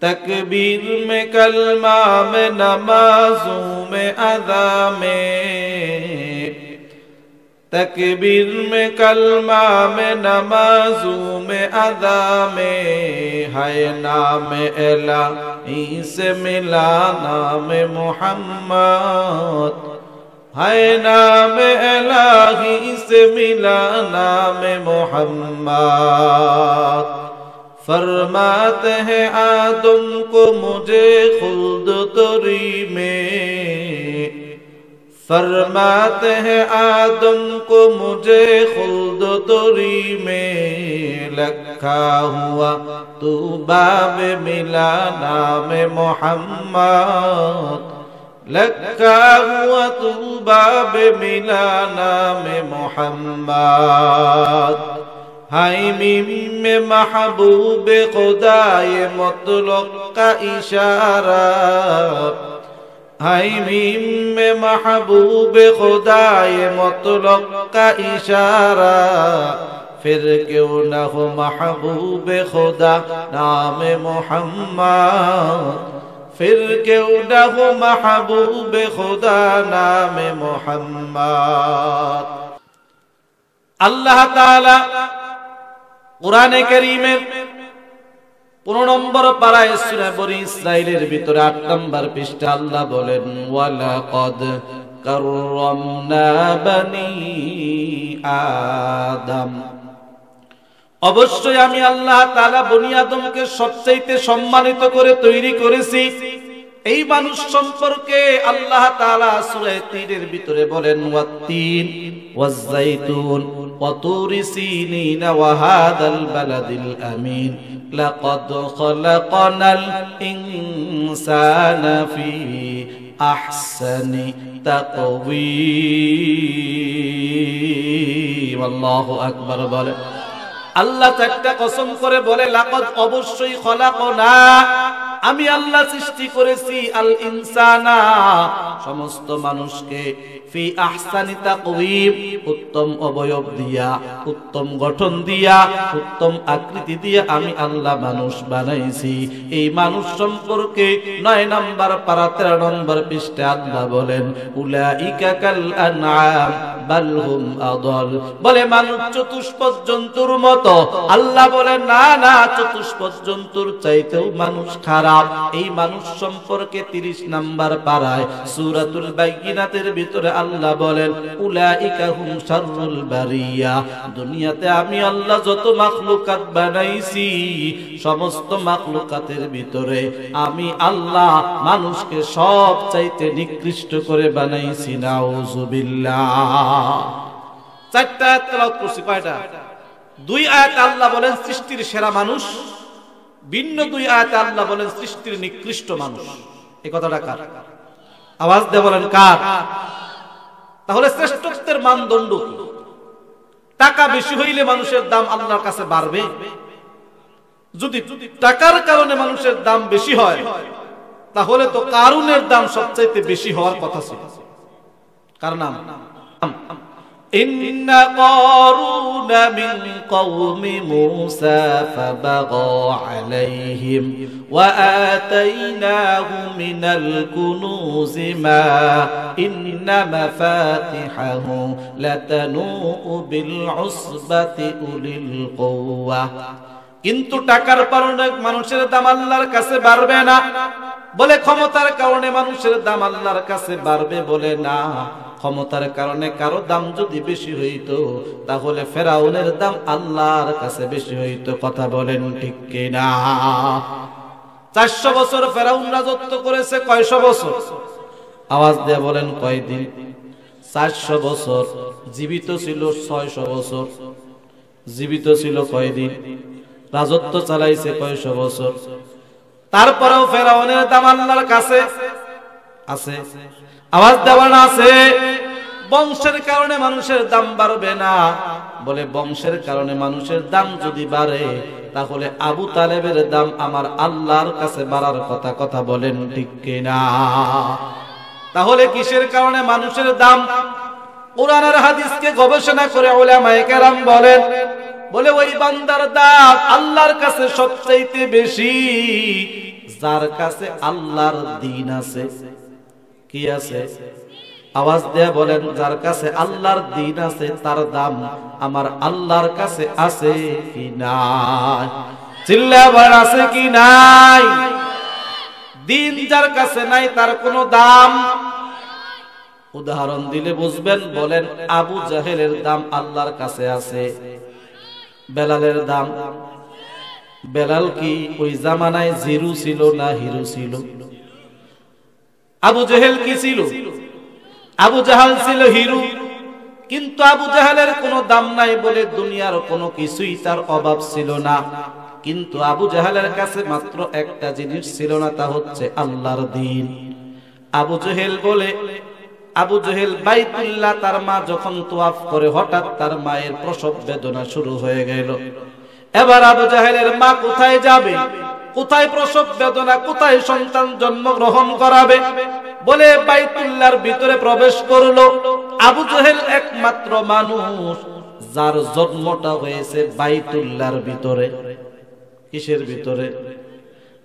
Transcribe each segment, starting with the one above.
तकबीर में कलमा में नमाजों में अदा में, तकबीर में कलमा में नमाजों में अदा में, है नाम इलाही से मिला नाम मोहम्मद, है नाम इलाही से मिला नाम मोहम्मद। फरमाते हैं आदम को मुझे खुल्द तोरी में, फरमाते हैं आदम को मुझे खुल्द तोरी में, लखा हुआ तू बाब मिला नाम मोहम्मद, लखा हुआ तू बाब मिला नाम मोहम्मद। हाय मीम में महबूब खुदाए मुतलक का इशारा, हाय मीम में महबूब खुदाए मुतलक का इशारा, फिर क्यों न हो महबूब खुदा नाम मोहम्मद, फिर क्यों न हो महबूब खुदा नाम मोहम्मद। अल्लाह ताला कुराने करीमेर 15 নম্বর পারায় সূরা বনী ইসরাঈলের ভিতরে 8 নম্বর পৃষ্ঠা আল্লাহ বলেন, ওয়ালাকাদ কাররামনা বনী আদম, অবশ্যই আমি আল্লাহ তাআলা বনী আদমকে সবচাইতে সম্মানিত করে তৈরি করেছি। এই মানুষ সম্পর্কে আল্লাহ তাআলা সূরা তিনের ভিতরে বলেন, ওয়াত্তিন ওয়াজ-যাইতুন ওয়া তুরি সিনিন ওয়া হাদাল বালাদিল আমিন, লাকাদ খালাকনাল ইনসানা ফি আহসানি তাকওয়ীম। আল্লাহু আকবার বলে। আল্লাহ চারটা কসম করে বলে, লাকাদ অবশ্যই খলাকনা, আমি আল্লাহ সৃষ্টি করেছি আল ইনসানা সমস্ত মানুষকে, ফি আহসানি তাকওয়ীম উত্তম অবয়ব দিয়া, উত্তম গঠন দিয়া, উত্তম আকৃতি দিয়া আমি আল্লাহ মানুষ বানাইছি। এই মানুষ সম্পর্কে 9 নম্বর পারা 13 নম্বর পৃষ্ঠা আল্লাহ বলেন, উলাইকা কাল আনআম বাল হুম আদল, বলে মানুষ চতুষ্পদ জন্তুর মতো। আল্লাহ বলেন না না, চতুষ্পদ জন্তুর চাইতেও মানুষ খারাপ। এই মানুষ সম্পর্কে 30 নম্বর পারায় সূরাতুল বাইয়িনাতের ভিতরে আল্লাহ বলেন, উলাইকা হুম শাররুল বারিয়া, দুনিয়াতে আমি আল্লাহ যত মাখলুকাত বানাইছি সমস্ত মাখলুকাতের ভিতরে আমি আল্লাহ মানুষকে সব চাইতে নিকৃষ্ট করে বানাইছি। নাউযুবিল্লাহ। 4টা আয়াত তেলাওয়াত করছি। কয়টা? 2 আয়াত আল্লাহ বলেন সৃষ্টির সেরা মানুষ, ভিন্ন 2 আয়াতে আল্লাহ বলেন সৃষ্টির নিকৃষ্ট মানুষ। এই কথাটা কার? আওয়াজ দিয়ে বলেন কার? তাহলে শ্রেষ্ঠত্বের মানদণ্ড কি? টাকা বেশি হইলে মানুষের দাম আল্লাহর কাছে বাড়বে? যদি টাকার কারণে মানুষের দাম বেশি হয় তাহলে তো কারুনের দাম সবচাইতে বেশি হওয়ার কথা ছিল। কার নাম? إن قارون من قوم موسى فبغى عليهم وآتيناه من الكنوز ما إن مفاتحه لتنوء بالعصبة أولي القوة। কিন্তু টাকার কারণে মানুষের দাম আল্লাহর কাছে বাড়বে না বলে, ক্ষমতার কারণে মানুষের দাম আল্লাহর কাছে বাড়বে বলে না। ক্ষমতার কারণে কারো দাম যদি বেশি হইতো তাহলে ফেরাউনের দাম আল্লাহর কাছে বেশি হইতো। কথা বলেন ঠিক কিনা? 400 বছর ফেরাউন রাজত্ব করেছে। কয়শো বছর? আওয়াজ দিয়ে বলেন কয়দিন? 400 বছর। জীবিত ছিল 600 বছর। জীবিত ছিল কয়দিন? রাজত্ব চালাইছে কয়শো বছর। তারপরেও ফেরাউনের দাম আল্লাহর কাছে আছে। আওয়াজ দেওয়া না আছে? বংশের কারণে মানুষের দাম বাড়বে না বলে, বংশের কারণে মানুষের দাম যদি বাড়ে তাহলে আবু তালেবের দাম আমার আল্লাহর কাছে বাড়ার কথা। কথা বলেন ঠিক কিনা? তাহলে কিসের কারণে মানুষের দাম? কুরআন আর হাদিসকে গবেষণা করে উলামায়ে কেরাম বলেন, বলে ওই বান্দার দাম আল্লাহর কাছে সবচাইতে বেশি যার কাছে আল্লাহর দ্বীন আছে। কি আছে? আওয়াজ দেয়া বলেন, যার কাছে আল্লাহর দ্বীন আছে তার দাম আমার আল্লাহর কাছে আছে কি নাই? চিল্লায়া বলেন, আছে কি নাই? দ্বীন যার কাছে নাই তার কোনো দাম। উদাহরণ দিলে বুঝবেন, বলেন আবু জাহেলের দাম আল্লাহর কাছে আছে। বেলালের দাম, বেলাল কি ওই জামানায় জিরো ছিল না হিরো ছিল? আবু জাহেল কি ছিল? আবু জাহাল ছিল হিরো, কিন্তু আবু জাহেলের কোনো দাম নাই বলে দুনিয়ার কোনো কিছুই তার অভাব ছিল না। কিন্তু আবু জাহেলের কাছে মাত্র একটা জিনিস ছিল না, তা হচ্ছে আল্লাহর দ্বীন। আবু জাহেল বলে, আবু জাহেল বাইতুল্লাহ তার মা যখন তোয়াফ করে হঠাৎ তার মায়ের প্রসব বেদনা শুরু হয়ে গেল। এবার আবু জাহেলের মা কোথায় যাবে, কোথায় প্রসব বেদনা, কোথায় সন্তান জন্মগ্রহণ করাবে বলে বাইতুল্লাহর ভিতরে প্রবেশ করলো। আবু জাহেল একমাত্র মানুষ যার জন্মটা হয়েছে বাইতুল্লাহর ভিতরে। কিসের ভিতরে?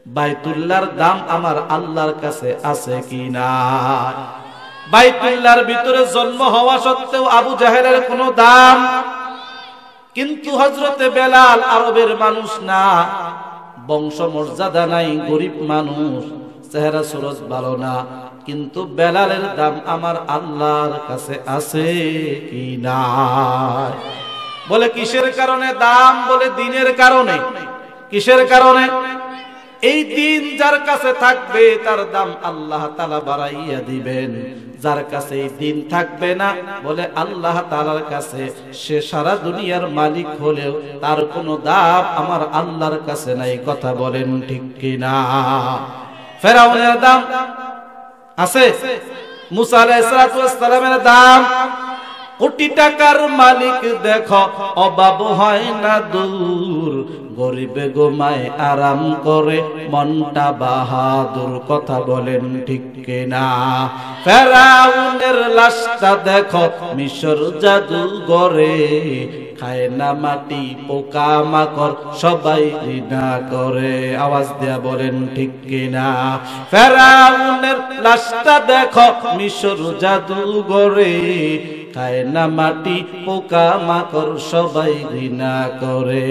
বাইতুল্লাহর দাম আমার আল্লাহর কাছে আছে কি না? বাইতুল্লাহর ভিতরে জন্ম হওয়া সত্ত্বেও আবু জাহেলের কোনো দাম। কিন্তু হযরতে বেলাল আরবের মানুষ না, বংশ মর্যাদা নাই, গরিব মানুষ, চেহারা সুরজ ভালো না, কিন্তু বেলালের দাম আমার আল্লাহর কাছে আছে কি না? বলে কিসের কারণে দাম? বলে দ্বীনের কারণে। কিসের কারণে? এই দ্বীন যার কাছে থাকবে তার দাম আল্লাহ তাআলা বাড়াইয়া দিবেন। যার কাছে এই দ্বীন থাকবে না, বলে আল্লাহ তাআলার কাছে সে সারা দুনিয়ার মালিক হলেও তার কোনো দাম আমার আল্লাহর কাছে নাই। কথা বলেন ঠিক কিনা? ফেরাউনের দাম আছে, মুসা আলাইহিস সালামের দাম। কোটি টাকার মালিক দেখো অভাব হয় না দূর, গরিবে গোমায় আরাম করে মনটা বাহাদুর। কথা বলেন ঠিক কিনা? ফেরাউনের লাশটা দেখো মিশর জাদুঘরে, খায় না মাটি পোকা মাকড় সবাই ঘৃণা করে। আওয়াজ দেয়া বলেন ঠিক কিনা? ফেরাউনের লাশটা দেখো মিশর জাদুঘরে, খায় না মাটি পোকা মাকড় সবাই ঘৃণা করে।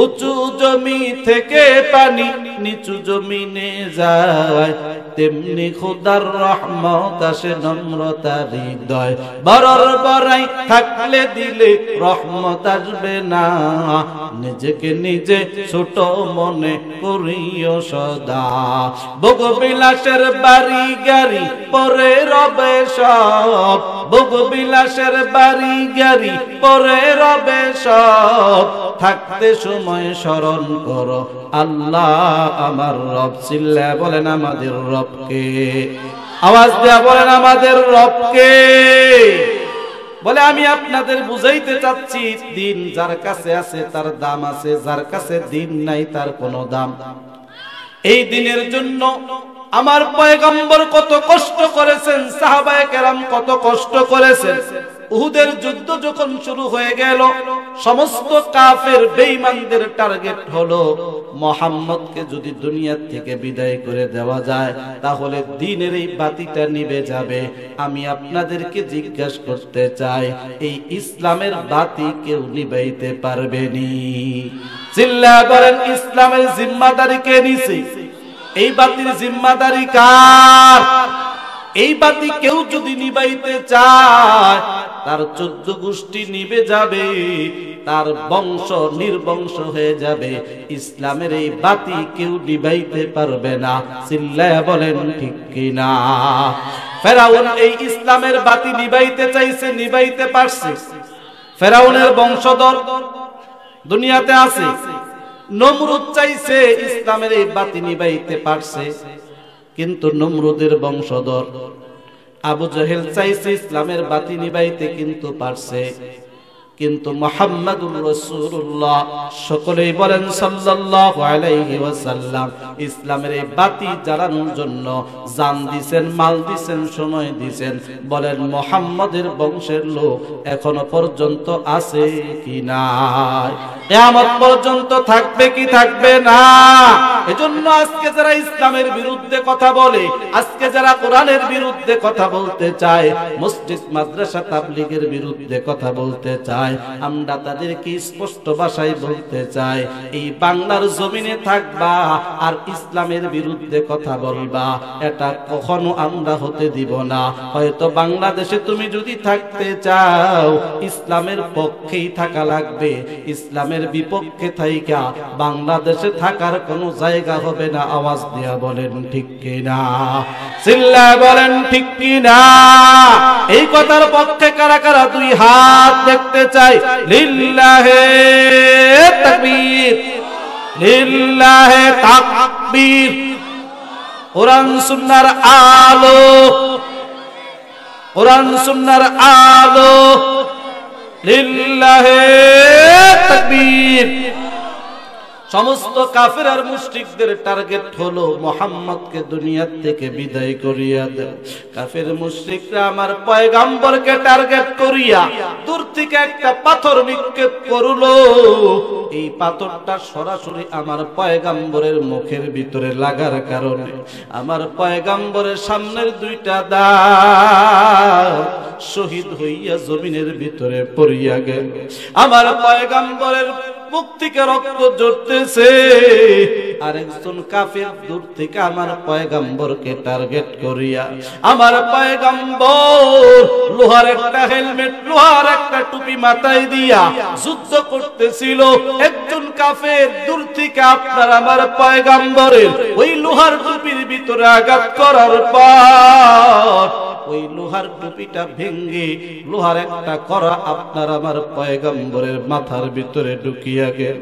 উঁচু জমি থেকে পানি নিচু জমিনে যায়, তেমনি খোদার রহমত আসে নম্রতার হৃদয়। বড়র বড়াই থাকলে দিলে রহমত আসবে না, নিজেকে নিজে ছোট মনে করিও সদা। ভোগবিলাসের বাড়ি গাড়ি পরে রবে সব, ভোগবিলাসের বাড়ি গাড়ি পরে রবে সব, থাকতে সময় স্মরণ করো আল্লাহ আমার রব। চিল্লায়া বলেন আমাদের রবকে। আওয়াজ দেয়া বলেন আমাদের রবকে। বলে আমি আপনাদের বুঝাইতে চাচ্ছি, দ্বীন যার কাছে আছে তার দাম আছে, যার কাছে দ্বীন নাই তার কোনো দাম। এই দ্বীনের জন্য আমার পয়গম্বর কত কষ্ট করেছেন, সাহাবায়ে কেরাম কত কষ্ট করেছেন। উহুদের যুদ্ধ যখন শুরু হয়ে গেল, সমস্ত কাফের বেঈমানদের টার্গেট হলো মুহাম্মদকে যদি দুনিয়া থেকে বিদায় করে দেওয়া যায় তাহলে দ্বীনের এই বাতিটা নিভে যাবে। আমি আপনাদেরকে জিজ্ঞাসা করতে চাই, এই ইসলামের বাতি কেউ নিভাইতে পারবেনি? চিল্লায়া বলেন, ইসলামের জিম্মাদারি কে নিছে? এই বাতির জিম্মাদারি কার? এই বাতি কেউ যদি নিভাইতে চায় তার 14 গোষ্ঠী নিভে যাবে, তার বংশ নির্বংশ হয়ে যাবে। ইসলামের এই বাতি কেউ নিভাইতে পারবে না। চিল্লায়া বলেন ঠিক কিনা? ফেরাউন এই ইসলামের বাতি নিভাইতে চাইছে, নিভাইতে পারছে। ফেরাউনের বংশধর দুনিয়াতে আছে। নমরুদ চাইছে ইসলামের এই বাতি নিভাইতে পারছে, কিন্তু নমরুদের বংশধর আবু জাহেল চাইছে ইসলামের বাতি নিভাইতে, কিন্তু পারছে। কিন্তু মুহাম্মাদুর রাসূলুল্লাহ, সকলেই বলেন সাল্লাল্লাহু আলাইহি ওয়াসাল্লাম, ইসলামের এই বাতি জ্বালানোর জন্য জান দিবেন, মাল দিবেন, সময় দিবেন। বলেন মুহাম্মাদের বংশের লোক এখনো পর্যন্ত আছে কি নাই? কিয়ামত পর্যন্ত থাকবে কি থাকবে না? এজন্য আজকে যারা ইসলামের বিরুদ্ধে কথা বলে, আজকে যারা কোরআনের বিরুদ্ধে কথা বলতে চায়, মসজিদ মাদ্রাসা তাবলীগের বিরুদ্ধে কথা বলতে চায়, আমরা তাদেরকে স্পষ্ট ভাষায় বলতে চাই, এই বাংলার জমিনে থাকবা আর ইসলামের বিরুদ্ধে কথা বলবা, এটা কখনো আমরা হতে দিব না। হয়তো বাংলাদেশে তুমি যদি থাকতে চাও, ইসলামের পক্ষেই থাকা লাগবে, ইসলামের বিপক্ষে থাইকা বাংলাদেশে থাকার কোনো জায়গা হবে না। আওয়াজ দিয়া বলেন ঠিক কিনা? চিল্লায় বলেন ঠিক কিনা? এই কথার পক্ষে কারা কারা দুই হাত দেখতে চাই? লিল্লাহে তাকবীর, লিল্লাহে তাকবীর। কোরআন সুন্নাহর আলো, কোরআন সুন্নাহর আলো, লিল্লাহে তাকবীর। সমস্ত কাফের আর মুশরিকদের টার্গেট হলো মুহাম্মদকে দুনিয়া থেকে বিদায় করিয়া দাও। কাফের মুশরিকরা আমার পয়গম্বরকে টার্গেট করিয়া দূর থেকে একটা পাথর নিক্ষেপ করলো। এই পাথরটা সরাসরি আমার পয়গম্বরের মুখের ভিতরে লাগার কারণে আমার পয়গম্বরের সামনের দুইটা দাঁত শহীদ হইয়া জমিনের ভিতরে পড়িয়া গেল। আমার পয়গম্বরের মুখ থেকে রক্ত ঝরতেছে। আরেকজন কাফের দূর থেকে আমার পয়গম্বরকে টার্গেট করিয়া আমার পয়গম্বর লোহার একটা হেলমেট, লোহার একটা টুপি মাথায় দিয়া যুদ্ধ করতেছিল। একজন কাফের দূর থেকে আপনার আমার পয়গম্বরের ওই লোহার টুপির ভিতরে আঘাত করার পর ওই লোহার টুপিটা ভেঙে লোহার একটা করা আপনার আমার পয়গম্বরের মাথার ভিতরে ঢুকিয়া গেল।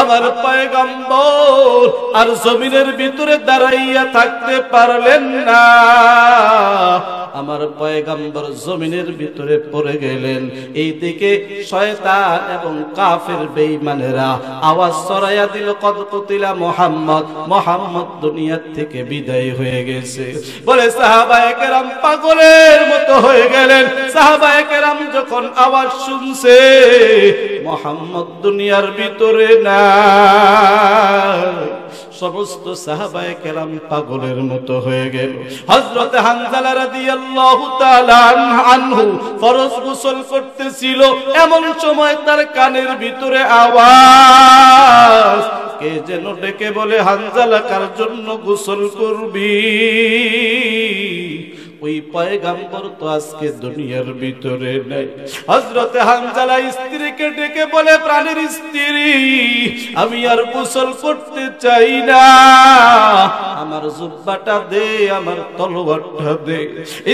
আমার পয়গম্বর আর জমিনের ভিতরে দাঁড়াইয়া থাকতে পারলেন না। আমার পয়গম্বর জমিনের ভিতরে পড়ে গেলেন। এইদিকে শয়তান এবং কাফের বেঈমানেরা আওয়াজ ছড়াইয়া দিল, কদ কুতিলা মুহাম্মদ, মুহাম্মদ দুনিয়া থেকে বিদায় হয়ে গেছে। বলে সাহাবায়ে কেরাম পাগলের মতো হয়ে গেলেন। সাহাবায়ে কেরাম যখন আওয়াজ শুনছে মুহাম্মদ দুনিয়ার ভিতরে না, সমস্ত সাহাবায়ে কেরাম পাগলের মতো হয়ে গেল। হযরত হানজালা রাদিয়াল্লাহু তাআলা আনহু ফরজ গোসল করতেছিল। এমন সময় তার কানের ভিতরে আওয়াজ, কে যেন ডেকে বলে, হানজালা কার জন্য গোসল করবি? ওই পয়গম্বর তো আজকে দুনিয়ার ভিতরে নাই। হযরত হানজালা স্ত্রীকে ডেকে বলে, প্রাণের স্ত্রী, আমি আর গোসল করতে চাই না, আমার জুব্বাটা দে, আমার তলোয়ারটা দে।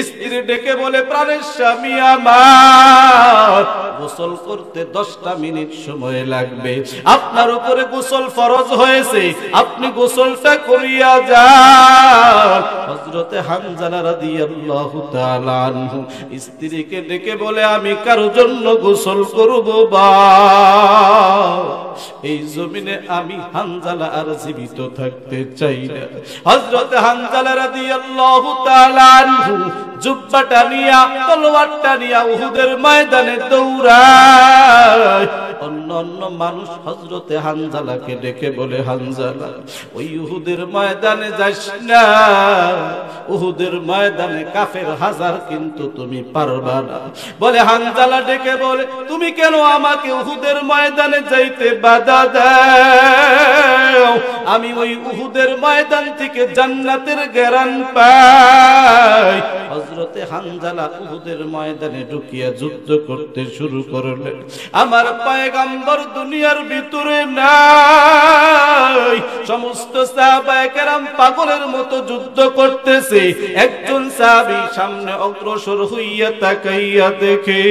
স্ত্রী ডেকে বলে, প্রাণের স্বামী আমার, গোসল করতে 10টা মিনিট সময় লাগবে, আপনার উপরে গোসল ফরজ হয়েছে, আপনি গোসলটা করিয়া যান। হযরত হানজালা রাদিয়াল্লাহু তাআলা আনহু স্ত্রীকে ডেকে বলে, আমি কার জন্য গোসল করব? এই জমিনে আমি হানজালা আর জীবিত থাকতে চাই না। হযরত হানজালা রাদিয়াল্লাহু তাআলা আনহু জুব্বাটা নিয়া, তলোয়ারটা নিয়া উহুদের ময়দানে দৌড়ায়। অন্য মানুষ হযরতে হানজালাকে ডেকে বলে, হানজালা ওই উহুদের ময়দানে যাস না, উহুদের ময়দানে কাফের হাজার, কিন্তু তুমি পারবা না। বলে হানজালা ডেকে বলে, তুমি কেন আমাকে উহুদের ময়দানে যাইতে বাধা দাও? আমি ওই উহুদের ময়দান থেকে জান্নাতের ঘেরান পাই। হযরতে হানজালা উহুদের ময়দানে ঢুকিয়া যুদ্ধ করতে শুরু করলেন। আমার পয়গম্বর দুনিয়ার ভিতরে নাই। সমস্ত সাহাবায়ে কেরাম পাগলের মতো যুদ্ধ করতেছে। একজন সাহাবী সামনে অগ্রসর হইয়া তাকাইয়া দেখে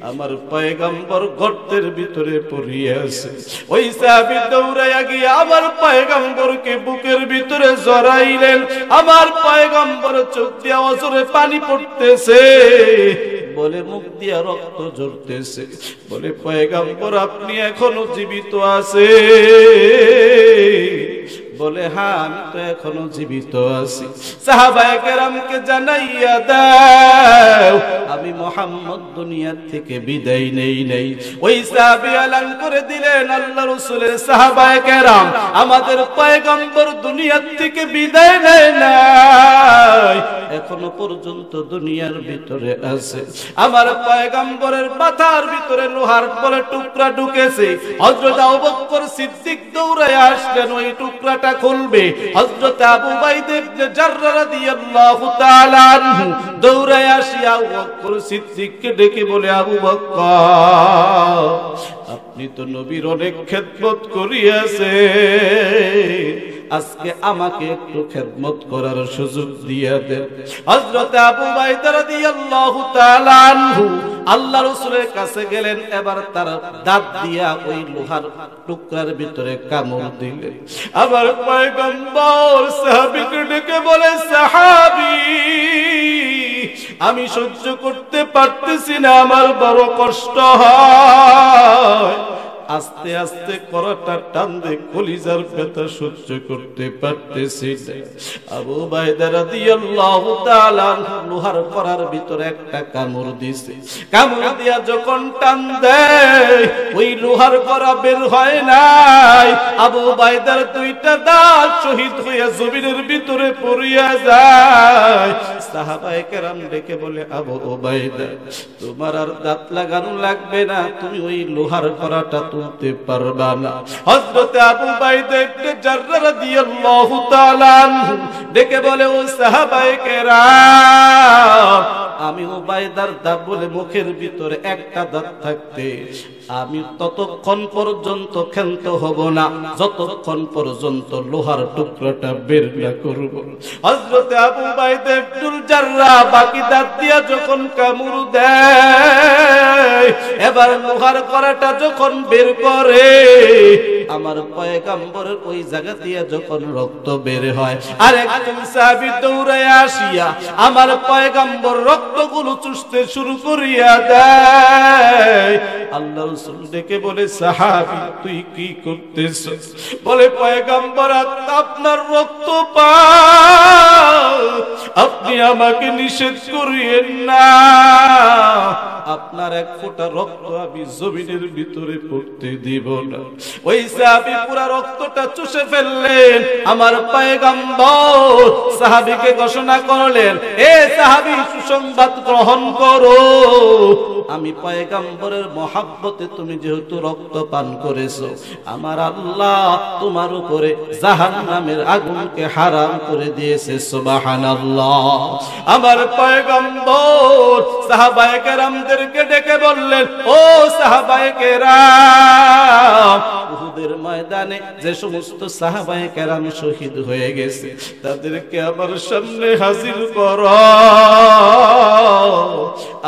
আমার পয়গম্বর গর্তের ভিতরে পড়িয়া আছে। ওই সাহাবী দৌড়াইয়া গিয়ে আমার পয়গম্বরকে বুকের ভিতরে জড়াইলেন। আমার পয়গম্বর চোখ দিয়ে অঝরে পানি পড়তেছে। বলে মুখ দিয়া রক্ত ঝরতেছে। বলে পয়গম্বর আপনি এখনো জীবিত আছে? বলে হ্যাঁ আমি তো এখনো জীবিত আছি। সাহাবায়ে কেরামকে জানাইয়া দাও আমি মুহাম্মদ দুনিয়ার থেকে বিদায় নেই নাই। ওই সাহাবী এলান করে দিলেন আল্লাহ রাসূলের সাহাবায়ে কেরাম আমাদের পয়গম্বর দুনিয়ার থেকে বিদায় নেয় নাই, এখনো পর্যন্ত দুনিয়ার ভিতরে আছে। আমার পয়গম্বরের মাথার ভিতরে লোহার বলে টুকরা ঢুকেছে। হযরত আবু বকর সিদ্দিক দৌড়ায় আসলেন ওই টুকরাটা খুলবে। হযরত আবু উবাইদা ইবনে জাররাহ রাদিয়াল্লাহু তাআলা আনহু দৌড়ায় আসিয়া আবু বকর সিদ্দিককে ডেকে বলে আবু বকর আপনি তো নবীর অনেক খেদমত করিয়াছেন, আজকে আমাকে একটু খেদমত করার সুযোগ দিয়ে দেন। হযরত আবু উবাইদা রাদিয়াল্লাহু তাআলা আনহু আল্লাহ রাসূলের কাছে গেলেন। এবার তার দাঁত দিয়া ওই লোহার টুকরার ভিতরে কামড় দিলেন। আবার পয়গম্বর সাহাবীকে ডেকে বলে সাহাবী আমি সহ্য করতে পারতেছি না, আমার বড় কষ্ট হয়। আস্তে আস্তে করাটা টান দে কলিজার ব্যথা সহ্য করতে পারতেছি না। আবু উবাইদা রাদিয়াল্লাহু তাআলা লোহার করার ভিতরে একটা কামড় দিছে। কামড় দিয়া যখন টান দেয় ওই লোহার করা বের হয় নাই। আবু উবাইদার দুইটা দাঁত শহীদ হইয়া জমিনের ভিতরে পড়িয়া যায়। সাহাবায়ে কেরাম ডেকে বলে আবু উবাইদা তোমার আর দাঁত লাগানো লাগবে না, তুমি ওই লোহার করাটা তুলতে পারবা না। হযরত আবু উবাইদা ইবনে জাররাহ রাদিয়াল্লাহু তাআলা আনহু ডেকে বলে ও সাহাবায়ে কেরাম আমি উবাইদার দাঁত বলে মুখের ভিতরে একটা দাঁত থাকতে আমি ততক্ষণ পর্যন্ত ক্ষান্ত হব না যতক্ষণ পর্যন্ত লোহার টুকরাটা বের না করব। হযরত আবু উবাইদা ইবনুল জাররাহ বাকি দাঁত দিয়া যখন কামড় দেয় এবার লোহার কড়াটা যখন বের করে আমার পয়গম্বরের ওই জায়গা দিয়ে যখন রক্ত বের হয় আর একজন সাহাবী দৌড়ায় আসিয়া আমার পয়গম্বর রক্তগুলো চুষতে শুরু করিয়া দেয়। আল্লাহ রাসূল ডেকে বলে সাহাবী তুই কি করতেছিস? বলে পয়গম্বর আপনার রক্ত পাও, আপনি আমাকে নিষেধ করিয়েন না, আপনার এক ফোঁটা রক্ত আমি জমিনের ভিতরে পড়তে দিব না। ওই সাহাবী পুরো রক্তটা চুষে ফেললেন। আমার পয়গম্বর সাহাবীকে ঘোষণা করলেন এ সাহাবী সুসংবাদ গ্রহণ করো, আমি পয়গম্বরের মহব্বতে তুমি যেহেতু রক্ত পান করেছো আমার আল্লাহ তোমার উপরে জাহান্নামের আগুনকে হারাম করে দিয়েছে। সুবহানাল্লাহ। আমার পয়গম্বর সাহাবায়ে কেরামদেরকে ডেকে বললেন ও সাহাবায়ে কেরাম উহুদের ময়দানে যে সমস্ত সাহাবায়ে কেরাম শহীদ হয়ে গেছে তাদেরকে আমার সামনে হাজির করো।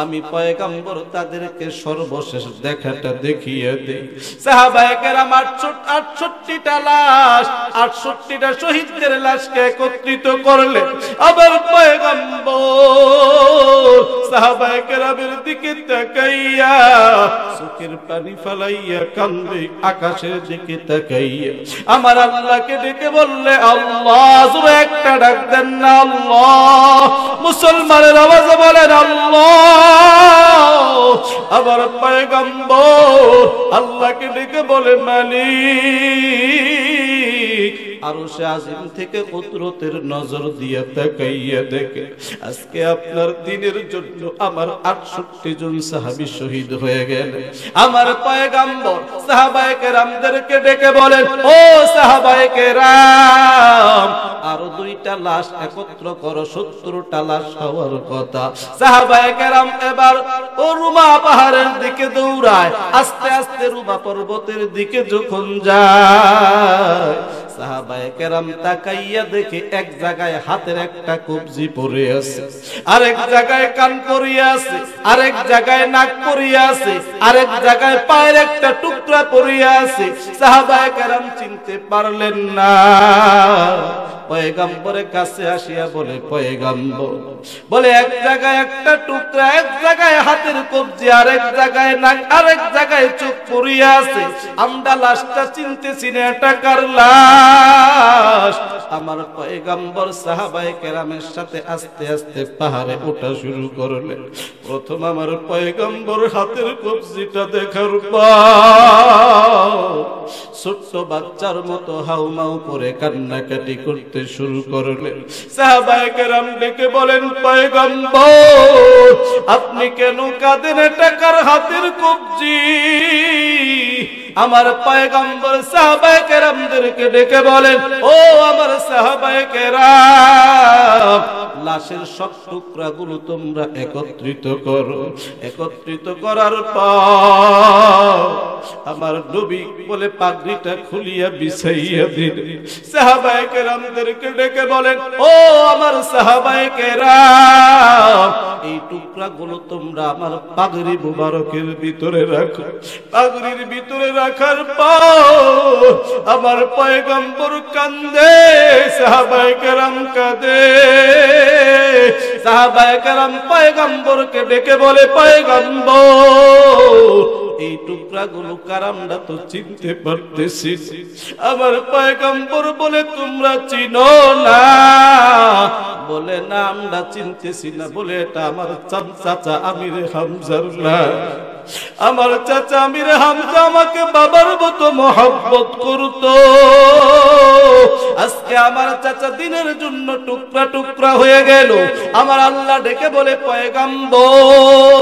আমি পয়গম্বর তাদেরকে সর্বশেষ দেখাটা দেখিয়ে দেই। সাহাবায়ে কেরাম 68টা লাশ 68টা শহীদদের লাশকে একত্রিত করলেন। আবার পয়গম্বর সাহাবায়ে কেরামের দিকে তাকাইয়া চোখের পানি ফেলাইয়া কান্দে আকাশের দিকে তাকাইয়া আমার আল্লাহকে ডেকে বললে আল্লাহ। জোরে একটা ডাক দেন না আল্লাহ। মুসলমানের আওয়াজে বলেন আল্লাহ। আবার পয়গম্বর আল্লাহকে ডেকে বলে মালিক। আরশে আজিম থেকে কুদরতের নজর দিয়ে তাকাইয়া দেখে আজকে আপনার দ্বীনের জন্য আমার 68 জন সাহাবী শহীদ হয়ে গেল। আমার পয়গম্বর সাহাবায়ে কেরামদেরকে ডেকে বলেন ও সাহাবায়ে কেরাম আরো 2টা লাশ একত্র করো, 70টা লাশ হওয়ার কথা। সাহাবায়ে কেরাম এবার ও রুমা পাহাড়ের দিকে দৌড়ায়। আস্তে আস্তে রুমা পর্বতের দিকে যখন যায় সাহাবায়ে কেরাম তাকাইয়া দেখে এক জায়গায় হাতের একটা কবজি পড়ে আছে, আরেক জায়গায় কান পড়িয়া আছে, আরেক জায়গায় নাক পড়িয়া আছে, আরেক জায়গায় পায়ের একটা টুকরা পড়িয়া আছে। সাহাবায়ে কেরাম চিনতে পারলেন না। পয়গম্বরের কাছে আসিয়া বলে, পয়গম্বর বলে এক জায়গায় একটা টুকরা, এক জায়গায় হাতের কবজি, আরেক জায়গায় নাক, আরেক জায়গায় চোখ পড়িয়া আছে, আমরা লাশটা চিনতেছি না, এটা কার লাশ? আমার পয়গম্বর সাহাবায়ে কেরামের সাথে আস্তে আস্তে পাহাড়ে ওঠা শুরু করলেন। প্রথম আমার পয়গম্বর হাতের কবজিটা দেখার পর ছোট্ট বাচ্চার মতো হাউমাউ করে কান্নাকাটি করতে শুরু করলেন। সাহাবায়ে কেরাম ডেকে বলেন, পয়গম্বর আপনি কেন কাঁদেন? এটা কার হাতের কবজি? আমার পয়গম্বর সাহাবায়ে কেরামদেরকে ডেকে বলেন, ও আমার সাহাবায়ে কেরাম, লাশের সব টুকরাগুলো তোমরা একত্রিত করো। একত্রিত করার পর আমার নবী বলে পাগড়িটা খুলিয়া বিছাইয়া দিন। সাহাবায়ে কেরামদেরকে ডেকে বলেন, ও আমার সাহাবায়ে কেরাম, এই টুকরাগুলো তোমরা আমার পাগড়ি মুবারকের ভিতরে রাখো। পাগড়ির ভিতরে রাখার পর আমার পয়গম্বর কান্দে, সাহাবায়ে কেরাম কাঁদে। সাহাবায়ে কেরাম পয়গম্বরকে ডেকে বলে, পয়গম্বর এই টুকরাগুলো কার আমরা তো চিনতে পারতেছি। আমার পয়গম্বর বলে, তোমরা চিনো না? বলে, না আমরা চিনতেছি না। বলে, এটা আমার চাচা আমির হামজার লাশ। আমার চাচা আমির হামজা আমাকে বাবার মতো মহব্বত করতো। আজকে আমার চাচা দিনের জন্য টুকরা টুকরা হয়ে গেল। আমার আল্লাহ ডেকে বলে, পয়গম্বর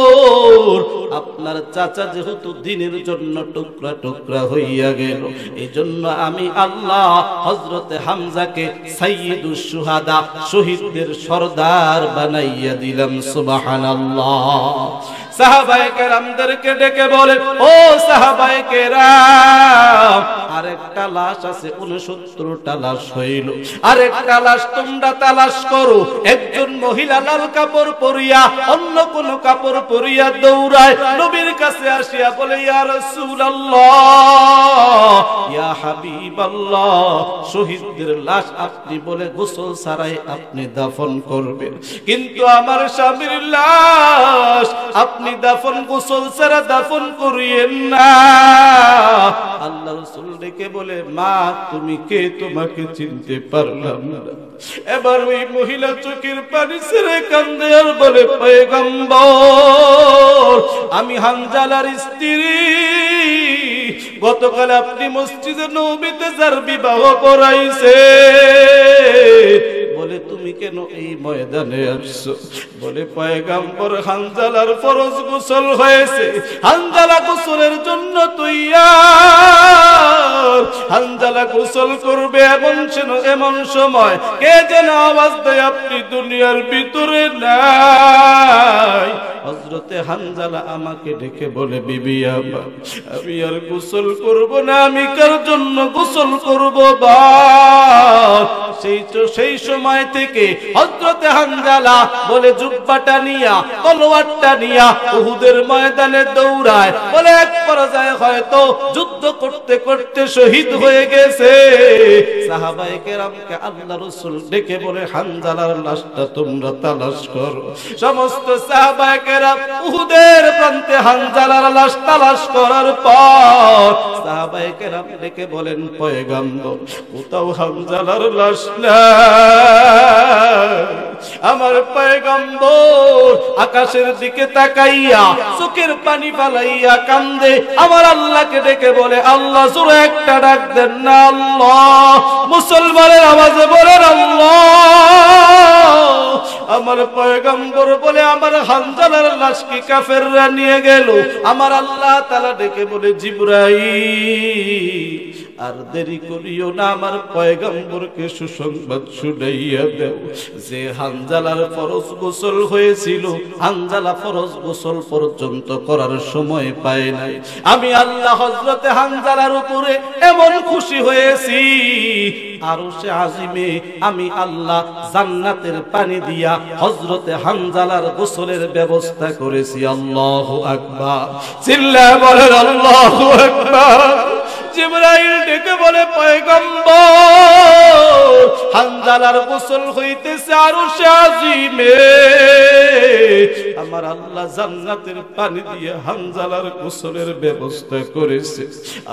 আপনার চাচা যেহেতু দিনের জন্য টুকরা টুকরা হইয়া গেল, এই জন্য আমি আল্লাহ হযরতে হামজাকে সাইয়্যিদুশ শুহাদা, শহীদদের সরদার বানাইয়া দিলাম। সুবহানাল্লাহ। সাহাবায়ে কেরামদেরকে ডেকে বলেন, ও সাহাবায়ে কেরাম, আরেকটা লাশ আছে, 69টা লাশ হইল। আরেকটা লাশ তোমরা তালাশ করো। একজন মহিলা লাল কাপড় পরিয়া অন্য কোন কাপড় পরিয়া দৌড়ায় নবীর কাছে আসিয়া বলে, ইয়া রাসূলুল্লাহ, ইয়া হাবিবাল্লাহ, শহীদদের লাশ আপনি বলে গোসল ছাড়াই আপনি দাফন করবেন, কিন্তু আমার স্বামীর লাশ আপনি দাফন গোসল ছাড়া দাফন করিয়েন না। আল্লাহ রাসূল ডেকে বলে, মা তুমি কে? তোমাকে চিনতে পারলাম না। এবার ওই মহিলা চোখের পানি ছেড়ে কান্দে আর বলে, পয়গম্বর আমি হানজালার স্ত্রী। গতকাল আপনি মসজিদে নববীতে যার বিবাহ করাইছে। বলে, তুমি কেন এই ময়দানে আসছো? বলে, পয়গম্বর হানজালার ফরজ গোসল হয়েছে, হানজালা গোসলের জন্য তৈয়ার। হানজালা গোসল করবে এমন সময় কে যেন আওয়াজ দেয়, আপনি দুনিয়ার ভিতরে নাই। হযরতে হানজালা আমাকে ডেকে বলে, বিবি আমার আমি আর গোসল করব না, আমি কার জন্য গোসল করব? সেই সময় থেকে হযরতে হানজালা বলে জুব্বাটা নিয়া, তলোয়ারটা নিয়া উহুদের ময়দানে দৌড়ায়। বলে এক পর্যায়ে হয়তো যুদ্ধ করতে করতে শহীদ হয়ে গেছে। সাহাবায়ে কেরামকে আল্লাহর রাসূল ডেকে বলে, হানজালার লাশটা তোমরা তালাশ করো। সমস্ত সাহাবায়ে কেরাম উহুদের প্রান্তে হানজালার লাশ তালাশ করার পর সাহাবায়ে কেরাম ডেকে বলেন, পয়গম্বর কোথাও হানজালার লাশ নাই। আমার পয়গম্বর আকাশের দিকে তাকাইয়া চোখের পানি ফালাইয়া কান্দে। আমার আল্লাহকে ডেকে বলে, আল্লাহ। জোরে একটা ডাক দেন না আল্লাহ। মুসলমানের আওয়াজে বলেন আল্লাহ। আমার পয়গম্বর বলে, আমার হানজালার লাশ কি কাফেররা নিয়ে গেল? আমার আল্লাহ তাআলা ডেকে বলে, জিবরাইল আর দেরি করিও না, আমার পয়গম্বরকে সুসংবাদ শুনাইয়া দাও যে হানজালার ফরজ গোসল হয়েছিল, হানজালা ফরজ গোসল পর্যন্ত করার সময় পায় নাই। আমি আল্লাহ হযরতে হানজালার উপরে এমন খুশি হয়েছি, আরশে আজিমে আমি আল্লাহ জান্নাতের পানি দিয়া হযরতে হানজালার গোসলের ব্যবস্থা করেছি। আল্লাহু আকবার, চিল্লায়ে বলেন আল্লাহু আকবার। জিবরাইল ডেকে বলে পয়গম্বর, হানজালার গোসল হইতেছে আরশে আজিমে, আমার আল্লাহ জান্নাতের পানি দিয়ে হানজালার গোসলের ব্যবস্থা করেছে।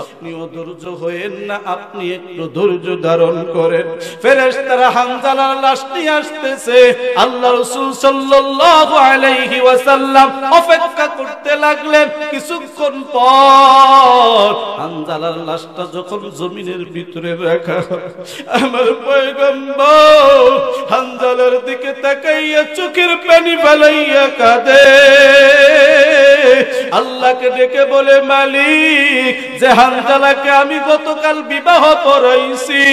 আপনিও ধৈর্য হয়েন না, আপনি একটু ধৈর্য ধারণ করেন। ফেরেশতারা হানজালার লাশ নিয়ে আসতেছে। আল্লাহ রাসূল সাল্লাল্লাহু আলাইহি ওয়াসাল্লাম অপেক্ষা করতে লাগলেন। কিছুক্ষণ পর হানজালার লাশটা যখন জমিনের ভিতরে রাখা, আমার পয়গম্বর হানজালার দিকে তাকাইয়া চোখের পানি ফেলাইয়া কাঁদে, আল্লাহকে ডেকে বলে মালিক, যে হানজালাকে আমি গতকাল বিবাহ পড়াইছি,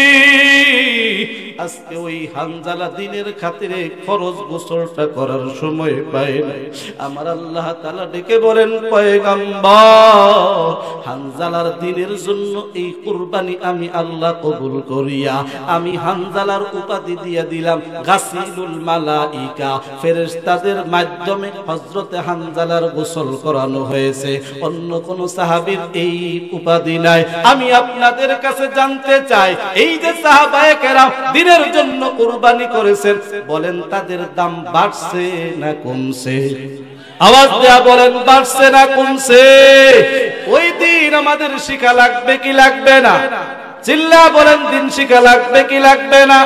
আজকে ওই হানজালা দিনের খাতিরে ফরজ গোসলটা করার সময় পায় নাই। আমার আল্লাহ তাআলা ডেকে বলেন পয়গম্বর, হানজালার দিনের জন্য এই কুরবানি আমি আল্লাহ কবুল করিয়া আমি হানজালার উপাধি দিয়ে দিলাম গাসিলুল মালাইকা। ফেরেশতাদের মাধ্যমে হযরতে হানজালার গোসল করানো হয়েছে, অন্য কোন সাহাবীর এই উপাধি নাই। আমি আপনাদের কাছে জানতে চাই, এই যে সাহাবায়ে কেরাম দিনের জন্য কুরবানি করেছেন, বলেন তাদের দাম বাড়ছে না কমছে? আওয়াজ দেয়া বলেন, বাড়ছে না কমছে? ওই দিন আমাদের শিক্ষা লাগবে কি লাগবে না? চিল্লা বলেন, দিন শিক্ষা লাগবে কি লাগবে না?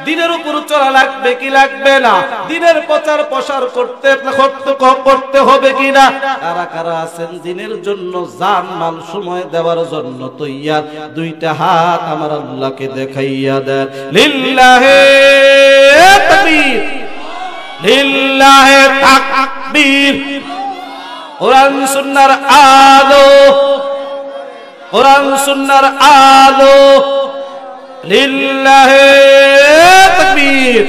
দিনের উপর চলা লাগবে কি লাগবে না? দিনের প্রচার প্রসার করতে হবে কি না? কারা কারা আছেন দিনের জন্য জান মাল সময় দেওয়ার জন্য তৈয়ার? দুইটা হাত আমার আল্লাহকে দেখাইয়া দেন। লিল্লাহে তাকবীর, লিল্লাহে তাকবীর। কোরআন সুন্নাহর আলো, কোরআন সুন্নাহর আলো, লিল্লাহে তাকবীর।